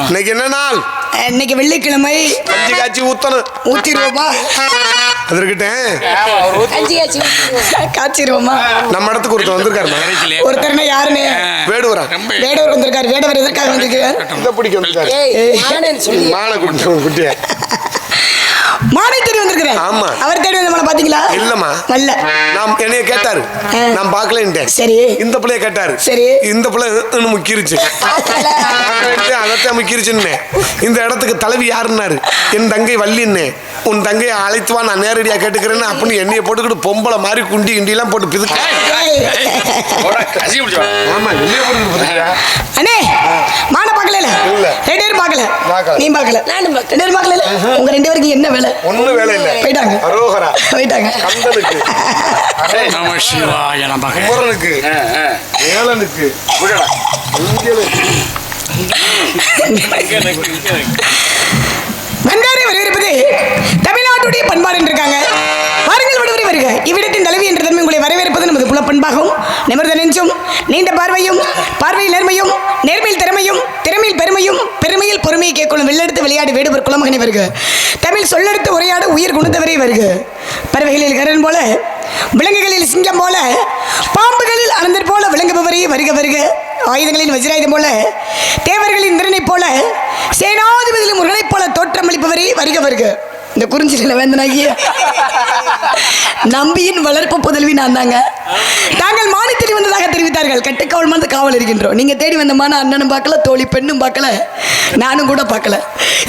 இன்னைக்கு என்ன நாள்? இன்னைக்கு வெள்ளிக்கிழமை. கஞ்சி காய்ச்சி ஊத்தணும். ஊத்திடுவோமா? அது இருக்கட்டும். காய்ச்சிடுவோமா? நம்ம இடத்துக்கு ஒருத்தர் வந்திருக்காருமா. ஒருத்தர்னா யாருன்னு? வேடுவரா. வேடவர் வந்திருக்காரு. வேடவர் எதற்காக வந்திருக்காரு? இந்த பிடிக்க வந்திருக்காரு. மான குட்டியா மானை தேடி வந்திருக்கிறேன். ஆமா. அவர் தேடி வந்து பாத்தீங்களா? இல்லம்மா. நல்ல. நான் என்னைய கேட்டாரு. நான் பாக்கலன்ட்டேன். சரி. இந்த பிள்ளைய கேட்டாரு. சரி. இந்த பிள்ளை இன்னும் முக்கிருச்சு. அதத்தான் முக்கிருச்சுன்னு. இந்த இடத்துக்கு தலைவி யாருன்னாரு. என் தங்கை வள்ளின்னு. உன் தங்கையை அழைத்துவா, நான் நேரடியா கேட்டுக்கிறேன்னு அப்படின்னு எண்ணெயை போட்டுக்கிட்டு பொம்பளை மாதிரி குண்டி கிண்டிலாம் போட்டு பிதுக்க. ஆமா, எண்ணெயை போட்டு அண்ணே மான பாக்கல. இல்ல. ரெண்டு பேரும் பாக்கல. நீ பாக்கல. நானும் ரெண்டு பேரும் பாக்கல. உங்க ரெண்டு பேருக்கு என்ன வேலை? ஒண்ணும் வேலை இல்ல. போயிட்டாங்க. அரோகரா. போயிட்டாங்க. கந்தனுக்கு, நம சிவாய நமக. குமரனுக்கு, ஏலனுக்கு, வந்தாரை வரவேற்பது தமிழ்நாட்டுடைய பண்பாடு என்றிருக்காங்க. வாருங்கள் விடுவரை வருக. இவ்விடத்தின் தலைவி என்ற தன்மை உங்களை வரவேற்பது நமது குல பண்பாகும். நிமிர்ந்த நெஞ்சும் நீண்ட பார்வையும், பார்வையில் நேர்மையும், நேர்மையில் திறமையும், திறமையில் பெருமையும், பெருமையில் பொறுமையை கேட்கணும். வெள்ளெடுத்து விளையாடி வேடுவர் குலமகனை வருக. தமிழ் சொல்லெடுத்து உரையாட உயிர் குணத்தவரை வருக. பறவைகளில் கரண் போல, விலங்குகளில் சிங்கம் போல, பாம்புகளில் அனந்தர் போல விளங்குபவரே வருக வருக. ஆயுதங்களின் வஜ்ராயுதம் போல, தேவர்களின் இந்திரனை போல, சேனாதிபதியின் முருகனைப் போல தோற்றமளிப்பவரே வருக வருக. இந்த குறிஞ்சில வேந்தனாகிய நம்பியின் வளர்ப்பு புதல்வி நான் தாங்க. தாங்கள் மானை தேடி வந்ததாக தெரிவித்தார்கள். கட்டுக்காவல் வந்து காவல் இருக்கின்றோம். நீங்க தேடி வந்த மான அண்ணனும் பார்க்கல, தோழி பெண்ணும் பார்க்கல, நானும் கூட பார்க்கல.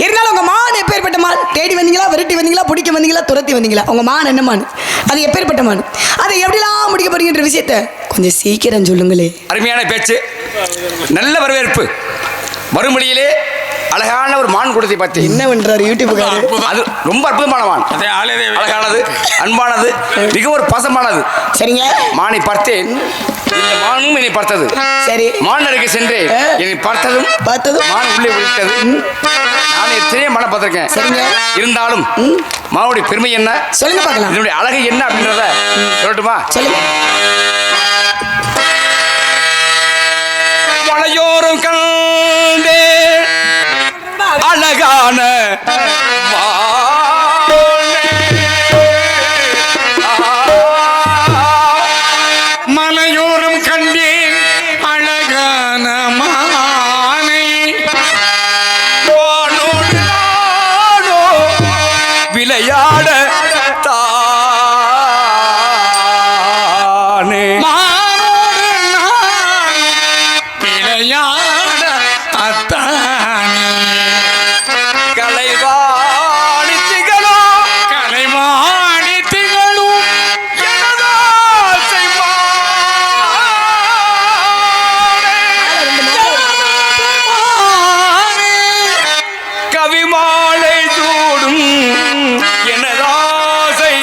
இருந்தாலும் உங்க மான் எப்பேற்பட்ட மான்? தேடி வந்தீங்களா, விரட்டி வந்தீங்களா, பிடிக்க வந்தீங்களா, துரத்தி வந்தீங்களா? உங்க மான் என்ன மான்? அது எப்பேற்பட்ட மான்? அதை எப்படிலாம் முடிக்க போறீங்கன்ற விஷயத்த கொஞ்சம் சீக்கிரம் சொல்லுங்களே. அருமையான பேச்சு, நல்ல வரவேற்பு. மறுமொழியிலே அழகான ஒரு மான் கூட்டத்தை பார்த்து என்ன பண்றாரு யூடியூப்காரர்? அது ரொம்ப அற்புதமான மான். அழகானது, அன்பானது, மிக ஒரு பாசமானது. சரிங்க. மானை பார்த்தேன். இந்த மானும் என்னை பார்த்தது. சரி. மான் அருகே சென்று என்னை பார்த்ததும் மான் உள்ளே விழித்தது. நான் எத்தனையோ மானை பார்த்திருக்கேன். சரிங்க. இருந்தாலும் மானுடைய பெருமை என்ன, சொல்லுங்க பார்க்கலாம். இதனுடைய அழகு என்ன அப்படின்றத சொல்லட்டுமா? சொல்லுங்க. மலையோரம் கண்டே அழகான மலையோரம் கண்டேன் அழகான மானை வானோடு நானோ விளையாட தானே மானோடு நான் விளையாட அத்தானே கலைவாணி திகழும் எனதாசை கவிமாலை சூடும் எனதாசை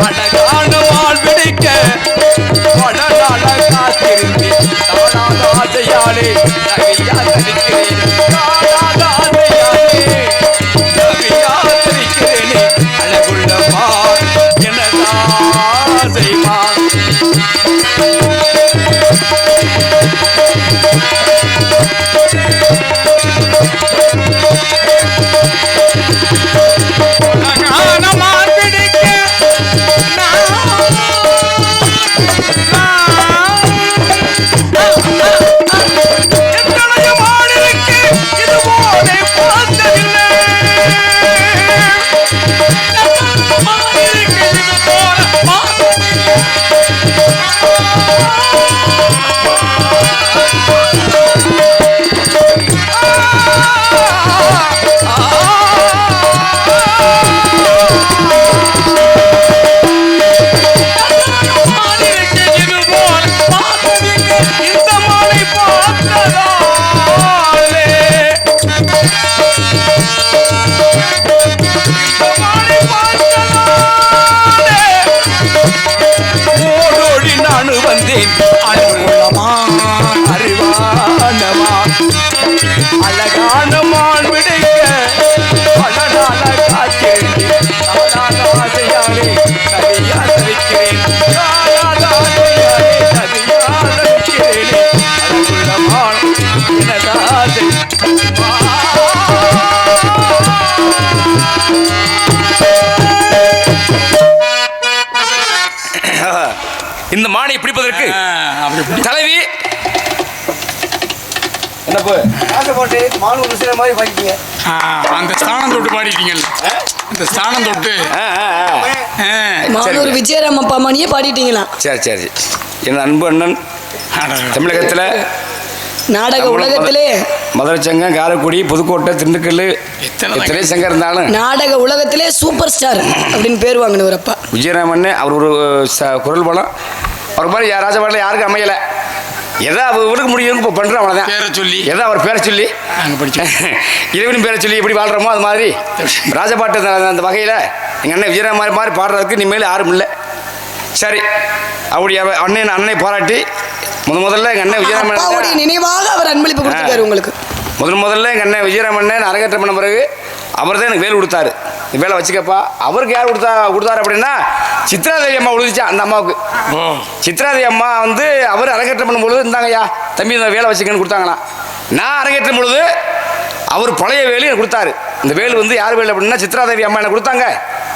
அழகான வாழ் பிடிக்க வடநாட காத்திருந்தே தானாத ஆசையாலே நகையா தரிக்கிறேன். தானாத ஆசையாலே நகையா தரிக்கிறேனே. அழகுள்ள மான் எனதாசை மான். அழகான மான் பிடிக்க எத்தனையோ மான் இருக்கு. இந்த மானை பிடிப்பதற்கு தலைவி என்னப்பு போட்டு மானு விஷயம் மாதிரி படிக்கீங்க. அந்த ஸ்தானம் தொட்டு பாடிட்டீங்கல்ல, அந்த ஸ்தானம் தொட்டு மானூர் விஜயராமப்பா மணியே பாடிட்டீங்களா? சரி சரி. என் அன்பு அண்ணன் தமிழகத்தில் நாடக உலகத்திலே மதுரை சங்கம், காரைக்குடி, புதுக்கோட்டை, திண்டுக்கல் எத்தனை சங்கம் இருந்தாலும் நாடக உலகத்திலே சூப்பர் ஸ்டார் அப்படின்னு பேர் வாங்கினவர் அப்பா விஜயராமன். அவர் ஒரு குரல் பலம். அவர் மாதிரி ராஜபாட்டில் யாருக்கும் அமையலை. எதோ அவருக்கு முடியும் இப்போ பண்ணுறோம், அவ்வளோதான். பேரை சொல்லி எதோ அவர் பேரை சொல்லி இறைவனின் பேரை சொல்லி எப்படி வாழ்கிறோமோ அது மாதிரி ராஜபாட்டு அந்த வகையில் எங்கள் அண்ணன் விஜயராமன் மாதிரி பாடுறதுக்கு இனிமேல் யாரும் இல்லை. சரி, அவருடைய அண்ணனை பாராட்டி முதல்ல எங்கள் அண்ணன் அப்பாவுடைய விஜயராமன் நினைவாக அவர் அன்பளிப்பு கொடுத்துருக்காரு உங்களுக்கு. முதல்ல எங்கள் அண்ணன் விஜயராமன் அரங்கேற்றம் பண்ண பிறகு அவர் தான் எனக்கு வேலை கொடுத்தாரு. இந்த வேலை வச்சுக்கப்பா. அவருக்கு யார் கொடுத்தாரு அப்படின்னா சித்ராதேவி அம்மா உழுதிச்சா அந்த அம்மாவுக்கு. சித்ராதேவி அம்மா வந்து அவர் அரங்கேற்றம் பண்ணும்பொழுது இருந்தாங்கய்யா தம்பி இந்த வேலை வச்சுக்கன்னு கொடுத்தாங்களா. நான் அரங்கேற்றும் பொழுது அவர் பழைய வேலையை எனக்கு கொடுத்தாரு. இந்த வேல் வந்து யார் வேலை அப்படின்னா சித்ராதேவி அம்மா எனக்கு கொடுத்தாங்க.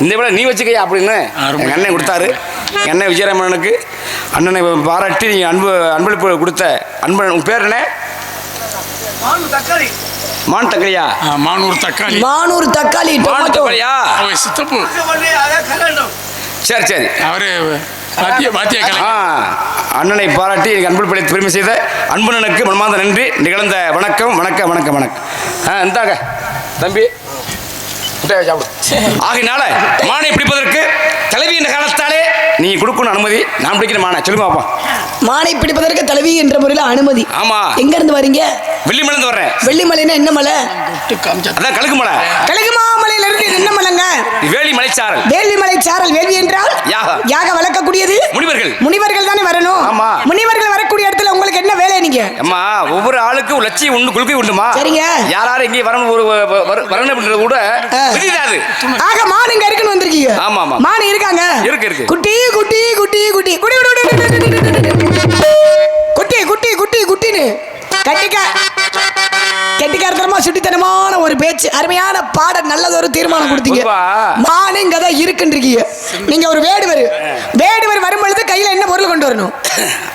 இந்த வேலை நீ வச்சுக்கையா அப்படின்னு எங்கள் அண்ணன் கொடுத்தாரு. எங்கள் அண்ணன் விஜயராமனுக்கு அண்ணனை பாராட்டி நீங்கள் அன்பளிப்பு கொடுத்த அன்பன். உங்கள் பேர் என்ன? மானு தக்காளி. மான் தக்காளியா? மானூர் தக்காளி. மானூர் தக்காளி மான் தக்காளியா? அவர் சித்தப்பு. சரி சரி. அவரு வாத்திய கலை. அண்ணனை பாராட்டி எனக்கு அன்பளிப்பை பெருமை செய்த அன்பனனுக்கு மனமார்ந்த நன்றி. நிகழ்ந்த வணக்கம் வணக்கம் வணக்கம் வணக்கம். இந்தாங்க தம்பி ஆகினால மானை பிடிப்பதற்கு தலைவி என்ற காலத்தாலே நீங்க கொடுக்கணும் அனுமதி. நான் பிடிக்கிற மானை சொல்லுங்க பாப்பா. மானை பிடிப்பதற்கு தலைவி என்ற முறையில் அனுமதி. ஆமா. எங்க இருந்து வரீங்க? வெள்ளிமலைந்து வர்றேன். வெள்ளிமலைன்னா என்ன மலை? அதான் கழுகு மலை. கழுகுமாமலையில இருந்து என்ன மலைங்க? வேலி மலைச்சாரல். வேள்வி மலைச்சாரல். வேள்வி என்றால் யாக வளர்க்கக்கூடியது. முனிவர்கள் தானே வரணும். ஆமா. முனிவர்கள் வரக்கூடிய இடத்துல உங்களுக்கு என்ன வேலை? நீங்க அம்மா ஒவ்வொரு ஆளுக்கும் ஒரு லட்சியம் உண்டு, கொள்கை உண்டுமா. சரிங்க. யாரும் இங்கே வரணும் வரணும் அப்படின்றது கூட விதிதாது. ஆக மான் இங்க இருக்குன்னு வந்திருக்கீங்க. ஆமா ஆமா. மான் இருக்காங்க. இருக்கு. குட்டி குட்டி குட்டி குட்டி குட்டி குட்டி குட்டி குட்டி குட்டின்னு கெட்டிக்காரத்தனமா சுட்டித்தனமான ஒரு பேச்சு, அருமையான பாட, நல்லதொரு தீர்மானம் கொடுத்தீங்க. மான் இங்க தான் இருக்குன்றீங்க. நீங்க ஒரு வேடுவர் வரும்பொழுது கையில என்ன பொருள் கொண்டு வரணும்?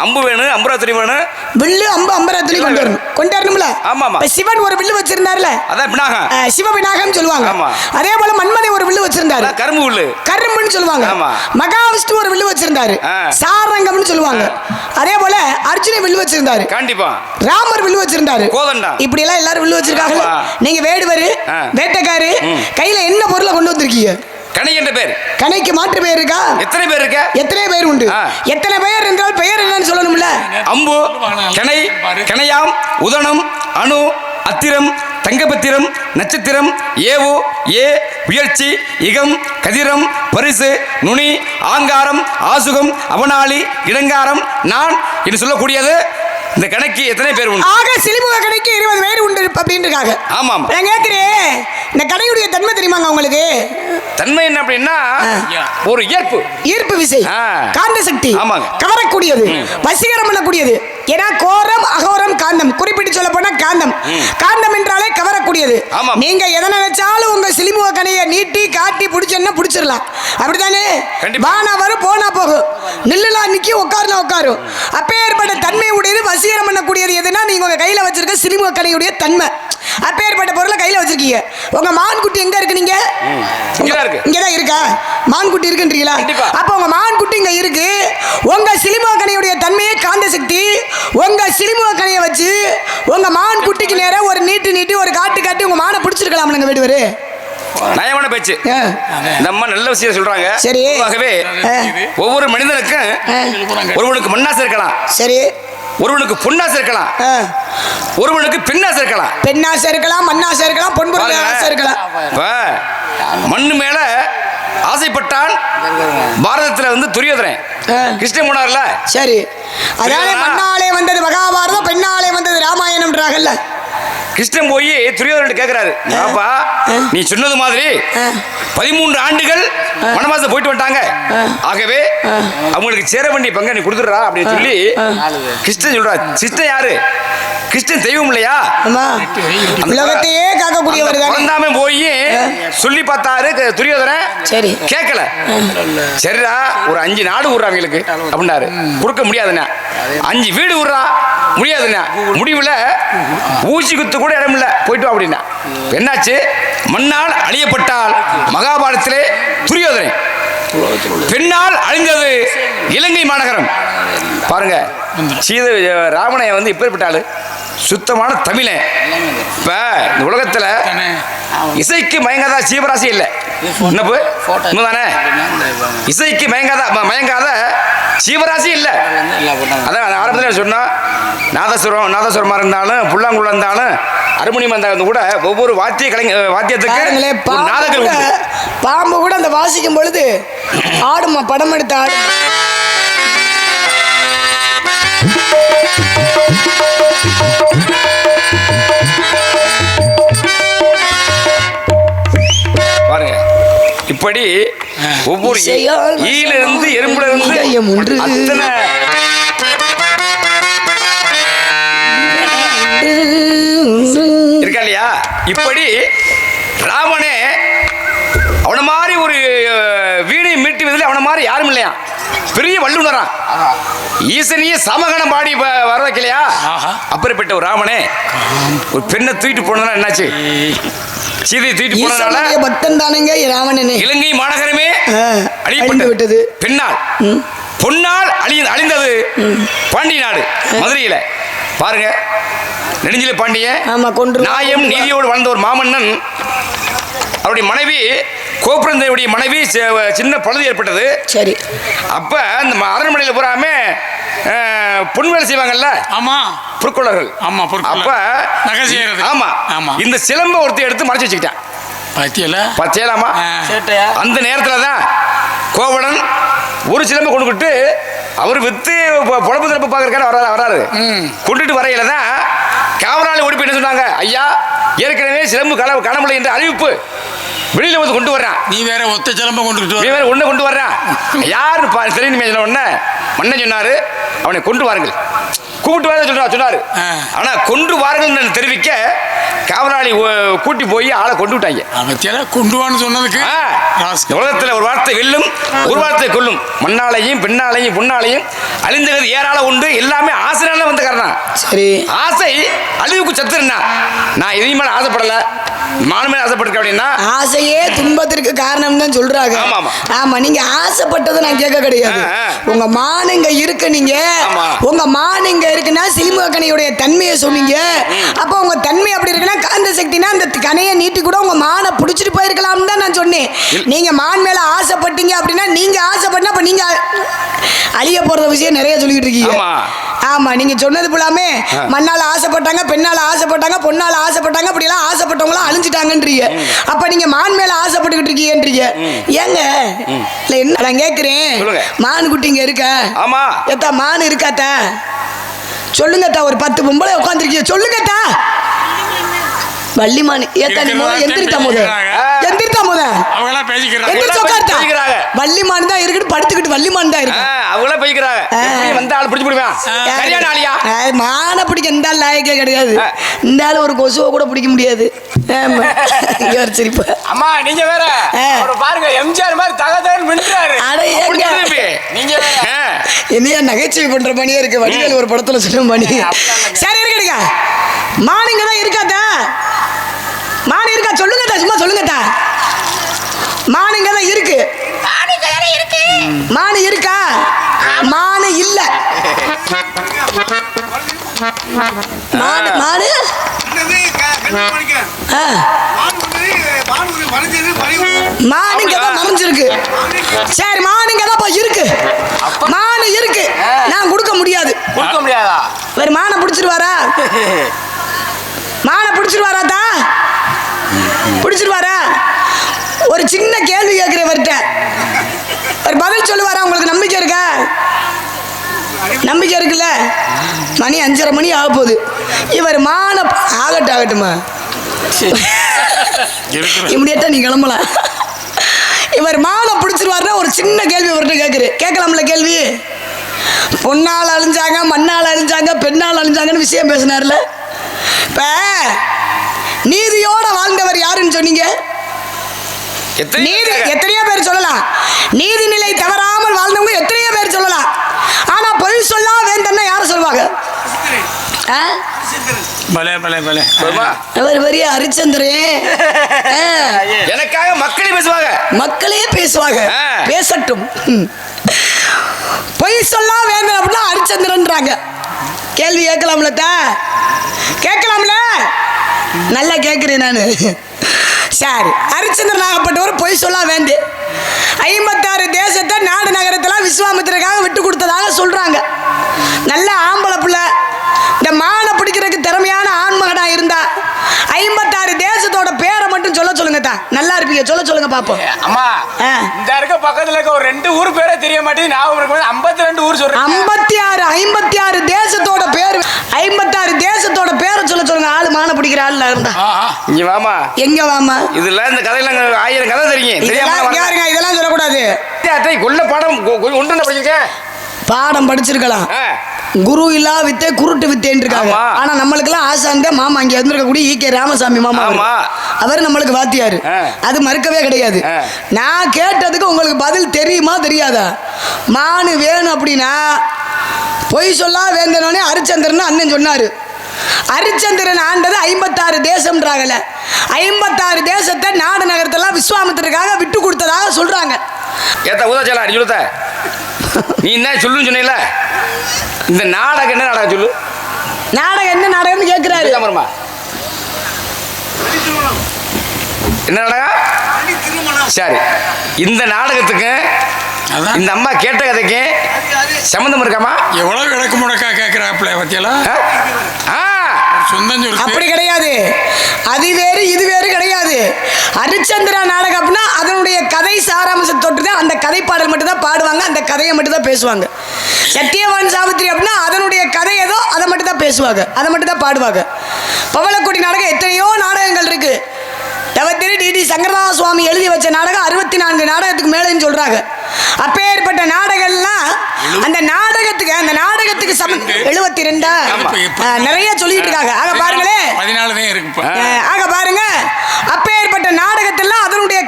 அம்பு வேணும், அம்பராத்திரி வேணும், வில்லு, அம்பு, அம்பராத்திரி கொண்டு வரணும்ல. ஆமா. சிவன் ஒரு வில்லு வச்சிருந்தாருல, அதான் விநாயகம். சிவவிநாயகம் சொல்லுவாங்க. ஆமா. அதே போல மன்மதை ஒரு வில்லு வச்சிருந்தாரு, கரும்பு வில்லு, கரும்புன்னு சொல்லுவாங்க. ஆமா. மகாவிஷ்ணு ஒரு வில்லு வச்சிருந்தாரு, சாரங்கம்னு சொல்லுவாங்க. அதே போல அர்ஜுனன் வில்லு வச்சிருந்தாரு. கண்டிப்பா. ராமர் வில்லு வச்சிருந்தாரு, கோதண்டா. இப்படி எல்லாம் எல்லாரும் வில்லு வச்சிருக்காங்க. நீங்க வேடுவர், வேட்டைக்காரு, கையில என்ன பொருளை கொண்டு வந்திருக்கீங்க? கணை என்ற பேர். கணைக்கு மாற்று பெயர் இருக்கா? எத்தனை பேர் இருக்க? எத்தனை பேர் உண்டு? எத்தனை பெயர் என்றால் பெயர் என்னன்னு சொல்லணும்ல. அம்பு, கணை, கணையாம், உதனம், அணு, அத்திரம், தங்கபத்திரம், நட்சத்திரம், ஏவு, உயர்ச்சி, இகம், கதிரம், பரிசு, நுனி, ஆங்காரம், ஆசுகம், அவனாளி, இடங்காரம், நான் என்று சொல்லக்கூடியது. இந்த கணக்கு எத்தனை பேர் உண்டு? ஆக சிலிமுக கணக்கு 20 பேர் உண்டு அப்படின்றாங்க. ஆமா ஆமா. நான் கேட்கிறேன், இந்த கடையுடைய தன்மை தெரியுமாங்க உங்களுக்கு? தன்மை என்ன அப்படின்னா ஒரு ஈர்ப்பு விசை, காந்த சக்தி, கவரக்கூடியது, வசீகரம் பண்ணக்கூடியது. ஏன்னா கோரம், அகோரம், காந்தம், குறிப்பிட்டு சொல்ல போனா காந்தம். காந்தம் என்றாலே கவரக்கூடியது. நீங்க எதை நினைச்சாலும் உங்க சிலிமுக கணையை நீட்டி காட்டி பிடிச்சா பிடிச்சிடலாம். அப்படித்தானே? வானா வரும், போனா போகும், நில்லுலாம் நிக்கி, உட்காருனா உட்காரும். அப்பேற்பட்ட தன்மை உடையது, வசீகரம் பண்ணக்கூடியது. எதுனா நீங்க உங்க கையில வச்சிருக்க சிலிமுக கணையுடைய தன்மை. அப்பேற்பட்ட பொருளை கையில வச்சிருக்கீங்க. உங்க மான்குட்டி எங்க இருக்கு? நீங்க இங்கதான் இருக்கா? மான்குட்டி இருக்குன்றீங்களா? அப்ப உங்க மான்குட்டி இங்க இருக்கு. உங்க சிலிமுக கணையுடைய தன்மையே காந்த சக்தி. உங்க சிலிமுக கணையை வச்சு உங்க மான் குட்டிக்கு நேரம் ஒரு நீட்டி ஒரு காட்டி உங்க மானை பிடிச்சிருக்கலாம். நீங்க வேடுவரு நயமான பேச்சு. நம்ம நல்ல விஷயம் சொல்றாங்க. சரி. ஆகவே ஒவ்வொரு மனிதனுக்கும் ஒருவனுக்கு மண்ணாசை இருக்கலாம். சரி. ஒருவனுக்கு பொன்னாசை இருக்கலாம், ஒருவனுக்கு பெண்ணாசை இருக்கலாம். பெண்ணாசை இருக்கலாம், மண்ணாசை இருக்கலாம், பொன்பொருள் ஆசை இருக்கலாம். மண்ணு மேல ஆசைப்பட்டான் பாரதத்துல வந்து துரியோதனன், கிருஷ்ணன் போனார்ல. சரி. அதனால மண்ணாலே வந்தது மகாபாரதம், பெண்ணாலே வந்தது ராமாயணம்ன்றாங்கல்ல. கிருஷ்ணன் போய் துரியோதனன் கேட்கிறாரு, அப்பா நீ சொன்னது மாதிரி 13 ஆண்டுகள் வனவாசம் போயிட்டு வந்துட்டாங்க, ஆகவே அவங்களுக்கு சேர வேண்டிய பங்கை நீ கொடுத்துடுறா அப்படின்னு சொல்லி கிருஷ்ணன் சொல்றா. கிருஷ்ணன் யாரு? கிருஷ்ணன் தெய்வம் இல்லையா? உலகத்தையே காக்கக்கூடியவர் தான். குழந்தாம போய் சொல்லி பார்த்தாரு துரியோதனன், சரி கேட்கல. சரிடா ஒரு 5 நாடு விடுறா அவங்களுக்கு அப்படின்னாரு. கொடுக்க முடியாதுண்ணா. 5 வீடு விடுறா, முடியாதுண்ணா. முடிவுல ஊசி குத்து கூட இடம் இல்ல, போயிட்டு வா அப்படின்னா. என்னாச்சு? மண்ணால் அழியப்பட்டால் மகாபாரதத்திலே துரியோதனை, பெண்ணால் அழிந்தது இலங்கை மாநகரம். பாருங்க, சீதை ராவணைய வந்து இப்பேற்பட்டாள், சுத்தமான தமிழன். இப்ப இந்த உலகத்துல இசைக்கு மயங்காத சீவராசி இல்லை. தானே இசைக்கு மயங்காத சீவராசி இல்லை. அதான் ஆரம்பத்தில் சொன்னா, நாதஸ்வரமா இருந்தாலும் புல்லாங்குழல் இருந்தாலும் அருமணியம் இருந்தாலும் கூட ஒவ்வொரு வாத்தியத்துக்கு நாதங்கள் உண்டு. பாம்பு கூட அந்த வாசிக்கும் பொழுது ஆடுமா, படம் எடுத்து ஆடு. பாருங்க, இப்படி ஒவ்வொரு ஈல இருந்து எறும்புல இருந்து அத்தனை இருக்கா இல்லையா? இப்படி ராவணே அவன மாதிரி ஒரு வீணை மீட்டுவதில் அவன மாதிரி யாரும் இல்லையா, பெரிய வல்லுனரா. ஈசனிய சமகணம் பாடி வர வைக்கலையா? அப்படிப்பட்ட ஒரு ராவணே ஒரு பெண்ணை தூக்கிட்டு போனதுனா என்னாச்சு? சீதையை தூக்கிட்டு போனதால பக்தன் தானேங்க ராவணனே. இலங்கை மாநகரமே அழியப்பட்டது. பெண்ணால் பொன்னால் அழிந்தது பாண்டிய நாடு மதுரையில. பாருங்க, நெடுஞ்சிலை பாண்டியன் நியாயம் நீதியோடு வாழ்ந்த ஒரு மாமன்னன். அவருடைய மனைவி கோபுரந்தேவியுடைய மனைவி சின்ன பழுது ஏற்பட்டது. சரி, அப்ப அந்த அரண்மனையில் பூராமே பொன் வேலை செய்வாங்கல்ல, ஆமா பொற்கொள்ளர்கள். ஆமா, அப்ப நகை செய்யறது. ஆமா, இந்த சிலம்ப ஒருத்தர் எடுத்து மறைச்சு வச்சுக்கிட்டான். பச்சையலாமா? அந்த நேரத்துல தான் கோவலன் ஒரு சிலம்பை கொண்டுகிட்டு அவர் வித்து பொழப்பு திறப்பு பார்க்கறக்கான வராரு. கொண்டுட்டு வரையில தான் காவலாளி ஓடி போய் என்ன சொன்னாங்க, ஐயா ஏற்கனவே சிலம்பு காணவில்லை என்ற அறிவிப்பு வெளியில வந்து கொண்டு வர்றான். நீ வேற ஒத்த சிலம்ப கொண்டு வேற ஒண்ணு கொண்டு வர்றான். யாருன்னு தெரியும் உடனே மன்னன் சொன்னாரு, அவனை கொண்டு வாருங்கள், கூப்பிட்டு வர சொன்னாரு. ஆனா கொண்டு வாருங்கள் தெரிவிக்க காவலாளி கூட்டி போய் ஆளை கொண்டு விட்டாங்க. கொண்டு வான்னு சொன்னதுக்கு உலகத்துல ஒரு வார்த்தை வெல்லும், ஒரு வார்த்தை கொல்லும். மண்ணாலையும் பெண்ணாலையும் பொன்னாலையும் அழிந்தது ஏராளம் உண்டு. எல்லாமே ஆசைனால வந்த காரணம். சரி, ஆசை அழிவுக்கு சத்துருன்னா நான் எதையும் மேல ஆசைப்படல, மானமே ஆசைப்பட்டிருக்க அப்படின்னா ஆசையே துன்பத்திற்கு காரணம் தான் சொல்றாங்க. ஆமா, நீங்க ஆசைப்பட்டதை நான் கேட்க கிடையாது. உங்க மான் இங்க இருக்கு, நீங்க உங்க மான் இங்க இருக்குன்னா சிலிமுகக்கணையுடைய தன்மையை சொன்னீங்க. அப்ப உங்க தன்மை அப்படி இருக்குன்னா காந்த சக்தினா அந்த கணையை நீட்டி கூட உங்க மானை பிடிச்சிட்டு போயிருக்கலாம் தான் நான் சொன்னேன். நீங்க மான் மேல ஆசைப்பட்டீங்க அப்படின்னா நீங்க ஆசைப்பட்டா அப்ப நீங்க அழிய போற விஷயம் நிறைய சொல்லிட்டு இருக்கீங்க. ஆமா, நீங்க சொன்னது போலாமே மண்ணால ஆசைப்பட்டாங்க, பெண்ணால ஆசைப்பட்டாங்க, பொண்ணால ஆசைப்பட்டாங்க, அப்படி எல்லாம் ஆசைப்பட்டவங்களாம் அழிஞ்சிட்டாங்கன்றீங்க. அப்ப நீங்க மான் மேல ஆசைப்பட்டுக்கிட்டு இருக்கீங்கன்றீங்க. ஏங்க இல்ல என்ன நான் கேக்குறேன், மான் குட்டி இங்க இருக்க? ஆமா. ஏத்தா மான் இருக்காத்தா? சொல்லுங்கத்தா. ஒரு 10 பொம்பளை உட்காந்துருக்கீங்க, சொல்லுங்கத்தா. வள்ளிமான் ஏத்தா நீ எந்திரித்தா வள்ளிமான் தான் இருக்குன்னு படுத்துக்கிட்டு வள்ளிமான் தான் இருக்கு. மான பிடிக்க இந்த ஆள் லாயக்கே கிடையாது. இந்த ஆள் ஒரு கொசுவை கூட பிடிக்க முடியாது. அம்மா நீங்க வேற பாருங்க, எம்ஜிஆர் மாதிரி என்னையா நகைச்சுவை பண்ற மணியா இருக்கு. வடிவேல் ஒரு படத்துல சொல்ல மணி. சரி இருக்குங்க, மானுங்க தான் இருக்காதா? மான் இருக்கா? சொல்லுங்கத்தா, சும்மா சொல்லுங்கத்தா. மானுங்க தான் இருக்கு. மானு இருக்கா? மானு இல்ல. மானு மானு மானுங்க தான் மறைஞ்சிருக்கு. சரி, மானுங்க தான் இருக்கு. மானு இருக்கு, நான் கொடுக்க முடியாது. கொடுக்க முடியாதா? வேற மானை பிடிச்சிருவாரா? மானை பிடிச்சிருவாராத்தா? பிடிச்சிருவாரா? ஒரு சின்ன கேள்வி கேட்கிறவர்கிட்ட ஒரு பதில் சொல்லுவாரா? உங்களுக்கு நம்பிக்கை இருக்கா? நம்பிக்கை இருக்குல்ல? மணி 5:30 மணி ஆக போகுது. இவர் ஆகட்டுமா இம்மிடியட்டா நீ கிளம்பலாம். இவர் மாலை பிடிச்சிருவாருன்னா ஒரு சின்ன கேள்வி அவர்கிட்ட கேட்கலாம்ல கேள்வி. பொண்ணால் அழிஞ்சாங்க, மண்ணால் அழிஞ்சாங்க, பெண்ணால் அழிஞ்சாங்கன்னு விஷயம் பேசினார்ல. இப்ப நீதியோட வாழ்ந்தவர் யாருன்னு சொன்னீங்க? நீதி எத்தனையோ பேர் சொல்லலாம். நீதிநிலை தவறாமல் வாழ்ந்தவங்க எத்தனையோ பேர் சொல்லலாம். ஆனா பொய் சொல்லா வேண்டன்னா யார சொல்லுவாங்க? அவர் பெரிய ஹரிச்சந்திரே. எனக்காக மக்களே பேசுவாங்க. பேசட்டும். பொய் சொல்லா வேணும் அப்படின்னா ஹரிச்சந்திரன்றாங்க. கேள்வி கேட்கலாம்ல? கேட்கலாம்ல? நல்லா கேட்கிறேன் நான். சரி, ஹரிச்சந்திரன் ஆகப்பட்டவர் பொய் சொல்ல வேண்டு 56 தேசத்தை நாடு நகரத்தெல்லாம் விஸ்வாமித்திரருக்காக விட்டு கொடுத்ததாக சொல்றாங்க. நல்ல ஆம்பளை பிள்ளை, இந்த மானை பிடிக்கிறதுக்கு திறமையான ஆண்மகனா இருந்தா 56 தேசத்தோட பேரை மட்டும் சொல்லுங்க. நல்லா இருப்பீங்க, சொல்லுங்க பாப்போம். அம்மா, இந்த இருக்க பக்கத்துல இருக்க ஒரு 2 ஊர் பேரே தெரிய மாட்டேங்குது. ஞாபகம் 52 ஊர் சொல்றேன். 56 தேசத்தோட பேர், 56 தேசத்தோட பேரை சொல்லுங்க. ஆளு மானை பிடிக்கிற ஆள் இருந்தா இங்க வாமா. எங்க வாமா? இதெல்லாம் இந்த கதையில 1000 கதை தெரியும். தெரியாம இதெல்லாம் சொல்லக்கூடாது. கொள்ள பாடம் படிச்சிருக்கலாம். குரு இல்லா வித்தை குருட்டு வித்தைன்னு இருக்காங்க. ஆனா நம்மளுக்கு எல்லாம் ஆசாந்த மாமா இங்க இருந்திருக்கக்கூடிய ஈகே ராமசாமி மாமா, அவர் நம்மளுக்கு வாத்தியாரு. அது மறுக்கவே கிடையாது. நான் கேட்டதுக்கு உங்களுக்கு பதில் தெரியுமா தெரியாதா? மானு வேணும் அப்படின்னா பொய் சொல்லா வேந்தனோடனே ஹரிச்சந்திரன் அண்ணன் சொன்னாரு. ஹரிச்சந்திரன் ஆண்டது 56 தேசம்ன்றாங்கல்ல. 56 தேசத்தை நாடு நகரத்தெல்லாம் விஸ்வாமித்திரருக்காக விட்டு கொடுத்ததாக சொல்றாங்க. நீ என்ன சொல்லு சொன்ன? இந்த நாடகம் என்ன நாடகம் சொல்லு? நாடகம் என்ன நாடகம்னு கேட்கிறாரு. என்ன நாடகம்? சரி, இந்த நாடகத்துக்கு இந்த அம்மா கேட்ட கதைக்கு சம்பந்தம் இருக்காமா? எவ்வளவு விளக்கு முடக்கா கேட்கிறாப்ல பத்தியெல்லாம். அப்படி கிடையாது. அது வேறு இது வேறு கிடையாது. ஹரிச்சந்திரா நாடகம் அப்படின்னா அதனுடைய கதை சாராம்சம் தொட்டுதான் அந்த கதை பாடல் மட்டும் தான் பாடுவாங்க, அந்த கதையை மட்டும் தான் பேசுவாங்க. சத்தியவான் சாவித்திரி அப்படின்னா அதனுடைய கதை ஏதோ அதை மட்டும் தான் பேசுவாங்க, அதை மட்டும் தான் பாடுவாங்க. பவளக்கொடி நாடகம் எத்தனையோ நாடகங்கள் இருக்கு. தவத்திரி டிடி சங்கரதாஸ் சுவாமி எழுதி வச்ச நாடகம் 64 நாடகத்துக்கு மேலேன்னு சொல்றாங்க. அப்பேற்பட்ட நாடகம்லாம் அந்த நாடகத்துக்கு 72 நிறைய சொல்லிட்டு இருக்காங்க. ஆக பாருங்களேன், 14 இருக்கு. ஆக பாருங்க, அப்பேற்பட்ட நாடகத்தெல்லாம் அதனுடைய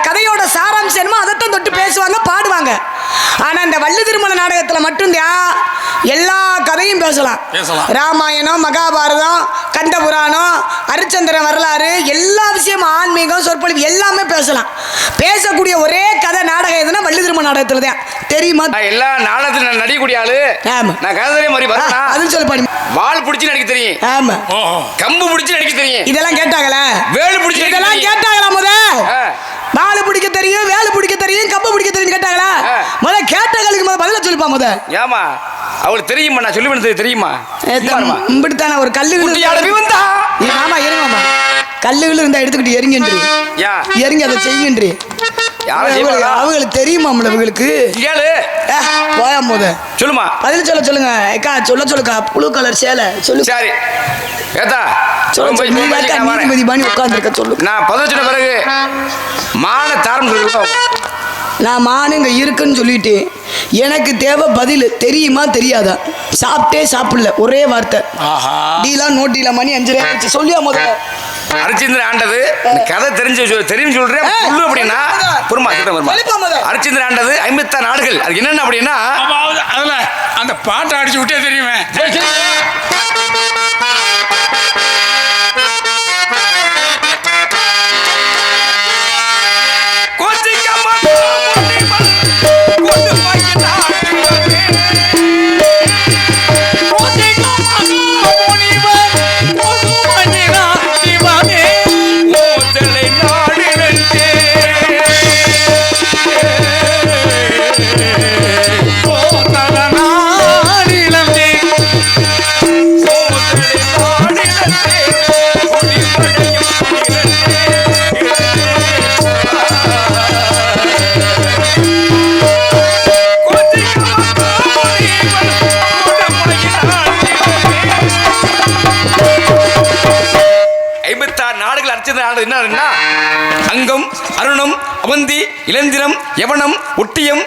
கதையோட சாராம்சம் என்னமோ அதைத்தான் தொட்டு பேசுவாங்க, பாடுவாங்க. ஆனா இந்த வள்ளி திருமண நாடகத்துல மட்டும்தான் எல்லா கதையும் பேசலாம். ராமாயணம், மகாபாரதம், கந்த புராணம், ஹரிச்சந்திரன் வரலாறு, எல்லா விஷயமும் ஆன்மீகம், சொற்பொழிவு எல்லாமே பேசலாம். பேசக்கூடிய ஒரே கதை நாடகம் எதுனா வள்ளி திருமண நாடகத்துல தான். தெரியுமா? எல்லா நாடகத்துல நடிக்கக்கூடிய ஆளு நான் கதை மாதிரி வரேன். அதுன்னு சொல்லி பாடி. வாள் பிடிச்சி நடிக்க தெரியும். ஆமா. கம்பு பிடிச்சி நடிக்க தெரியும். இதெல்லாம் கேட்டாங்களா? வேலு பிடிச்சி இதெல்லாம் கேட்டாங்களா? முத வாழை பிடிக்க தெரியும், வேலை பிடிக்க தெரியும், கம்பு பிடிக்க தெரியும் கேட்டாங்களா? முத கேட்டங்களுக்கு முத பதில சொல்லிப்பா. முத ஏமா அவளுக்கு தெரியுமா? நான் சொல்லி தெரியுமா? இப்படித்தானே ஒரு கல்லு வந்தா. ஆமா, இருங்கம்மா. கல்லுகள் இருந்தா எடுத்துக்கிட்டு எரிங்கன்றி, எரிங்க அதை செய்யுங்கன்றி. அவங்களுக்கு தெரியுமா? அவங்களுக்கு போயா முத சொல்லுமா, பதில் சொல்லுங்க. அக்கா சொல்லுக்கா. புழு கலர் சேலை சொல்லு. சரி ஏதா நீதிபதி பாணி உட்கார்ந்துருக்க சொல்லு. நான் பதில் சொன்ன பிறகு மான தாரம் நான் மானு இங்க இருக்குன்னு சொல்லிட்டு எனக்கு தேவை பதில். தெரியுமா தெரியாதா? சாப்பிட்டே சாப்பிடல ஒரே வார்த்தை. டீலா நோ டீலா மணி 5 சொல்லியா முதல்ல. ஹரிச்சந்திரன் ஆண்டது கதை தெரிஞ்சு சொல்றேன் அப்படின்னா ஹரிச்சந்திரன் ஆண்டது 56 நாடுகள். அது என்னென்ன அப்படின்னா அதுல அந்த பாட்டை அடிச்சு விட்டே தெரியுமே. அவந்தி இளந்திரம் யவனம் ஒட்டியம்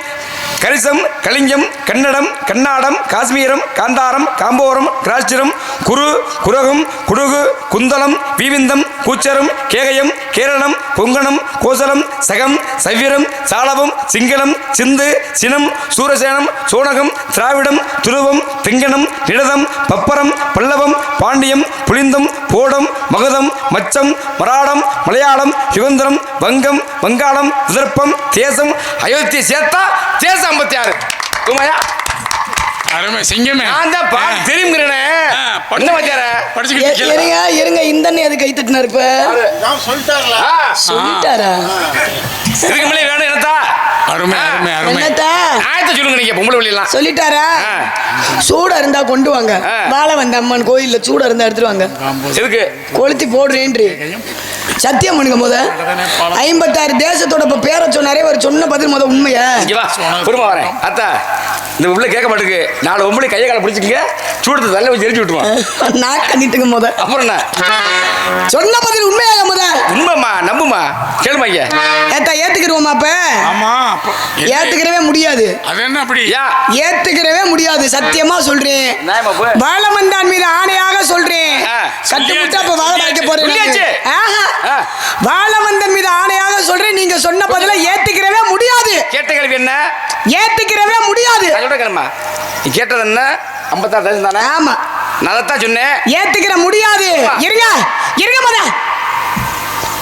கரிசம் கலிங்கம் கன்னடம் கன்னாடம் காஷ்மீரம் காந்தாரம் காம்போரம் கிராஷ்டிரம் குரு குரகம் குடுகு குந்தலம் வீவிந்தம் கூச்சரம் கேகயம் கேரளம் கொங்கணம் கோசலம் சகம் சவ்விரம் சாளவம் சிங்களம் சிந்து சினம் சூரசேனம் சோனகம் திராவிடம் துருவம் தெங்கனம் நிடதம் பப்பரம் பல்லவம் பாண்டியம் புலிந்தம் போடம் மகதம் மச்சம் மராடம் மலையாளம் யுகந்தரம் வங்கம் வங்காளம் விதர்ப்பம் தேசம் அயோத்தி சேர்த்தா தேசம் 56 உமையா அருமை சிங்கமே நான் தான் பாட்டு தெரியுங்கிறேனே என்ன வச்சார படிச்சுக்கிட்டு இருங்க இருங்க இந்த அது கை தட்டினார் இப்ப சொல்லிட்டாரா இதுக்கு மேலே வேணும் என்னத்தா அருமை அருமை அருமை என்னத்தா ஆயத்தை சொல்லுங்க நீங்க பொம்பளை வழியெல்லாம் சொல்லிட்டாரா சூடா இருந்தா கொண்டு வாங்க வாழ வந்த அம்மன் கோயில்ல சூடா இருந்தா எடுத்துட்டு வாங்க எதுக்கு கொளுத்தி போடுறேன்றி சத்தியம் பண்ணுங்க முத 56 தேசத்தோட இப்ப பேரை சொன்னாரே ஒரு சொன்ன பதில் முத உண்மையா இங்க வா பொறுமா வரேன் அத்தா இந்த உள்ள கேட்க மாட்டேங்குது 4 பொம்பளை கையை காலை பிடிச்சிக்கங்க சூடத்தை தள்ள வச்சு எரிஞ்சு விட்டுருவான் நான் கண்ணிட்டுங்க முத அப்புறம் என்ன சொன்ன பதில் உண்மையாக முத உண்மைமா நம்புமா கேளுமா இங்க ஏத்தா ஏத்துக்கிருவோமா அப்ப ஆமா ஏத்துக்கிறவே முடியாது அது என்ன அப்படி யா ஏத்துக்கிறவே முடியாது சத்தியமா சொல்றேன் நாயமா போ வாழமந்தான் மீது ஆணையாக சொல்றேன் கட்டுமுட்டா அப்ப வாழ வைக்க சொல்லியாச்சு. போறேன் வாழவந்தன் மீது ஆணையாக சொல்றேன் நீங்க சொன்ன பதில ஏத்துக்கிறவே முடியாது கேட்ட கேள்வி என்ன ஏத்துக்கிறவே முடியாது நான் சொல்ற கேளுமா நீ கேட்டது என்ன 56 தேசம் தானே ஆமா நான் அதைத்தான் சொன்னேன் ஏத்துக்கிற முடியாது இருங்க இருங்க மத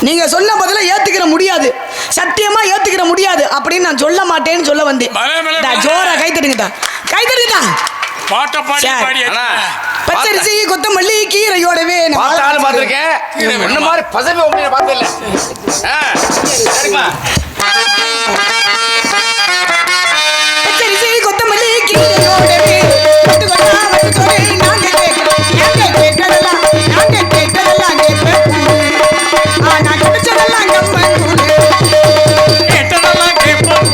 நீங்க சொன்ன பதில ஏத்துக்கிற முடியாது சத்தியமா ஏத்துக்கிற முடியாது அப்படின்னு நான் சொல்ல மாட்டேன்னு சொல்ல வந்தேன் ஜோரா கை தட்டுங்கடா பாட்ட பாடி சரி. பாடி அண்ணா, பச்சரிசி கொத்தமல்லி கீரையோடவே நான் பார்த்த ஆளு பார்த்திருக்கேன் என்ன மாதிரி பசங்க பொம்பளை பார்த்தது இல்ல சரிம்மா பச்சரிசி கொத்தமல்லி கீரையோடவே நாங்க கேட்கறதெல்லாம் கேட்பேன் நான் கிடைச்சதெல்லாம் கம்பன் கேட்டதெல்லாம் கேட்போம்